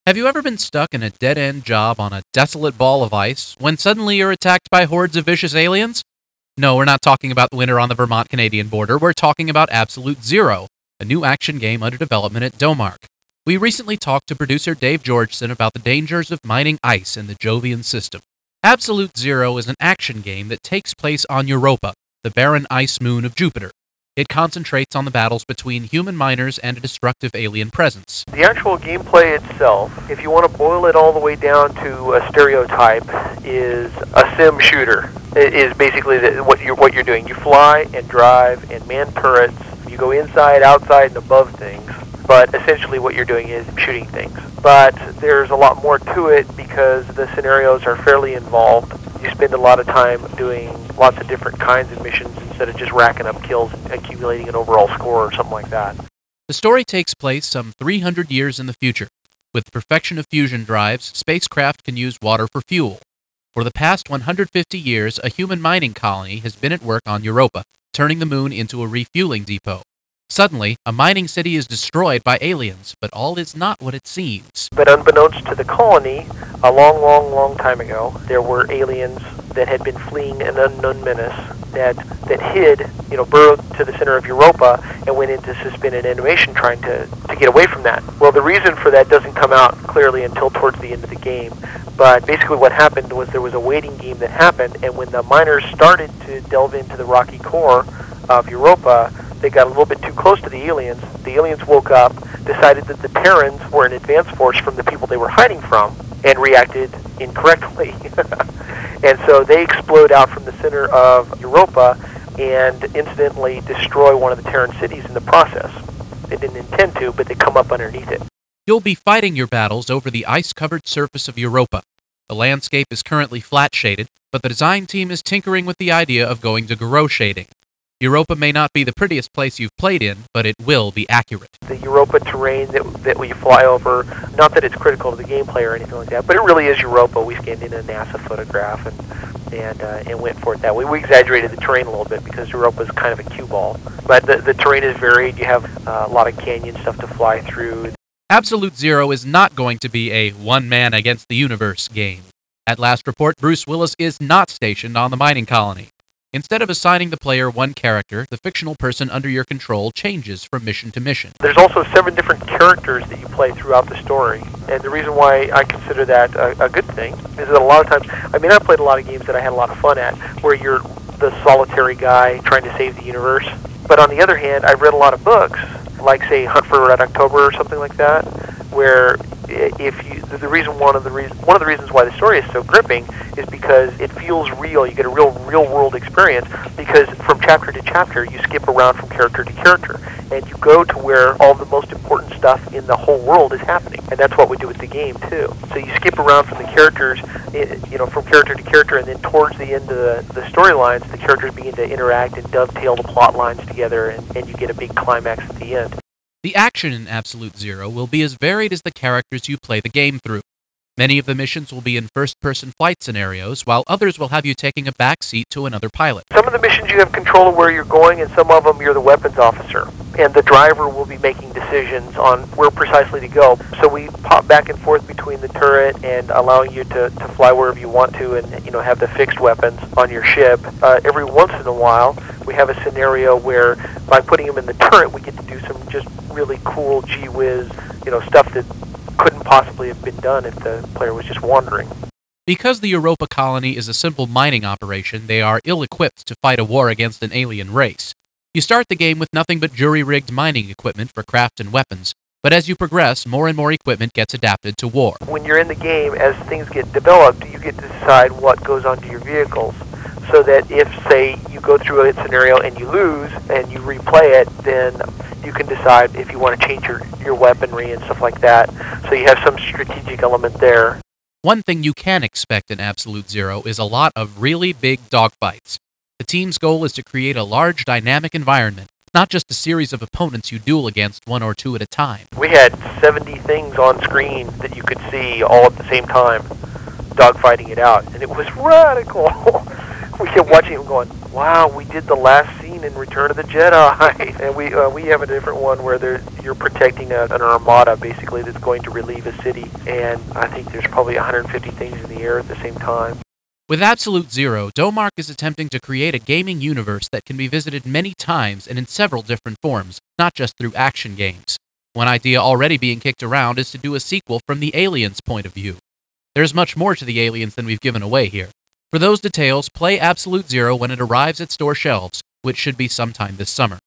Have you ever been stuck in a dead-end job on a desolate ball of ice when suddenly you're attacked by hordes of vicious aliens? No, we're not talking about the winter on the Vermont-Canadian border. We're talking about Absolute Zero, a new action game under development at Domark. We recently talked to producer Dave Georgeson about the dangers of mining ice in the Jovian system. Absolute Zero is an action game that takes place on Europa, the barren ice moon of Jupiter. It concentrates on the battles between human miners and a destructive alien presence. The actual gameplay itself, if you want to boil it all the way down to a stereotype, is a sim shooter. It is basically what you're doing. You fly and drive and man turrets. You go inside, outside, and above things. But essentially what you're doing is shooting things. But there's a lot more to it because the scenarios are fairly involved. You spend a lot of time doing lots of different kinds of missions instead of just racking up kills and accumulating an overall score or something like that. The story takes place some 300 years in the future. With the perfection of fusion drives, spacecraft can use water for fuel. For the past 150 years, a human mining colony has been at work on Europa, turning the moon into a refueling depot. Suddenly, a mining city is destroyed by aliens, but all is not what it seems. But unbeknownst to the colony, a long time ago, there were aliens that had been fleeing an unknown menace that hid, burrowed to the center of Europa and went into suspended animation trying to get away from that. Well, the reason for that doesn't come out clearly until towards the end of the game. But basically what happened was there was a waiting game that happened, and when the miners started to delve into the rocky core of Europa, they got a little bit too close to the aliens. The aliens woke up, decided that the Terrans were an advance force from the people they were hiding from, and reacted incorrectly. And so they explode out from the center of Europa and incidentally destroy one of the Terran cities in the process. They didn't intend to, but they come up underneath it. You'll be fighting your battles over the ice-covered surface of Europa. The landscape is currently flat-shaded, but the design team is tinkering with the idea of going to grow shading. Europa may not be the prettiest place you've played in, but it will be accurate. The Europa terrain that we fly over, not that it's critical to the gameplay or anything like that, but it really is Europa. We scanned in a NASA photograph and went for it that way. We exaggerated the terrain a little bit because Europa is kind of a cue ball. But the terrain is varied. You have a lot of canyon stuff to fly through. Absolute Zero is not going to be a one-man-against-the-universe game. At last report, Bruce Willis is not stationed on the mining colony. Instead of assigning the player one character, the fictional person under your control changes from mission to mission. There's also 7 different characters that you play throughout the story. And the reason why I consider that a good thing is that a lot of times, I played a lot of games that I had a lot of fun at, where you're the solitary guy trying to save the universe. But on the other hand, I've read a lot of books, like say Hunt for Red October or something like that, where one of the reasons why the story is so gripping is because it feels real. You get a real world experience because from chapter to chapter you skip around from character to character and you go to where all the most important stuff in the whole world is happening. And that's what we do with the game too. So you skip around from the characters, from character to character, and then towards the end of the storylines, the characters begin to interact and dovetail the plot lines together, and you get a big climax at the end. The action in Absolute Zero will be as varied as the characters you play the game through. Many of the missions will be in first-person flight scenarios, while others will have you taking a back seat to another pilot. Some of the missions you have control of where you're going, and some of them you're the weapons officer. And the driver will be making decisions on where precisely to go. So we pop back and forth between the turret and allowing you to fly wherever you want to and have the fixed weapons on your ship. Every once in a while, we have a scenario where by putting them in the turret, we get to do some just really cool gee whiz, stuff that couldn't possibly have been done if the player was just wandering. Because the Europa colony is a simple mining operation, they are ill-equipped to fight a war against an alien race. You start the game with nothing but jury-rigged mining equipment for craft and weapons, but as you progress, more and more equipment gets adapted to war. When you're in the game, as things get developed, you get to decide what goes onto your vehicles. So that if, say, you go through a scenario and you lose and you replay it, then you can decide if you want to change your weaponry and stuff like that. So you have some strategic element there. One thing you can expect in Absolute Zero is a lot of really big dogfights. The team's goal is to create a large dynamic environment, not just a series of opponents you duel against one or two at a time. We had 70 things on screen that you could see all at the same time, dogfighting it out, and it was radical. We kept watching him going, wow, we did the last scene in Return of the Jedi, and we have a different one where you're protecting an armada basically that's going to relieve a city, and I think there's probably 150 things in the air at the same time. With Absolute Zero, Domark is attempting to create a gaming universe that can be visited many times and in several different forms, not just through action games. One idea already being kicked around is to do a sequel from the aliens' point of view. There's much more to the aliens than we've given away here. For those details, play Absolute Zero when it arrives at store shelves, which should be sometime this summer.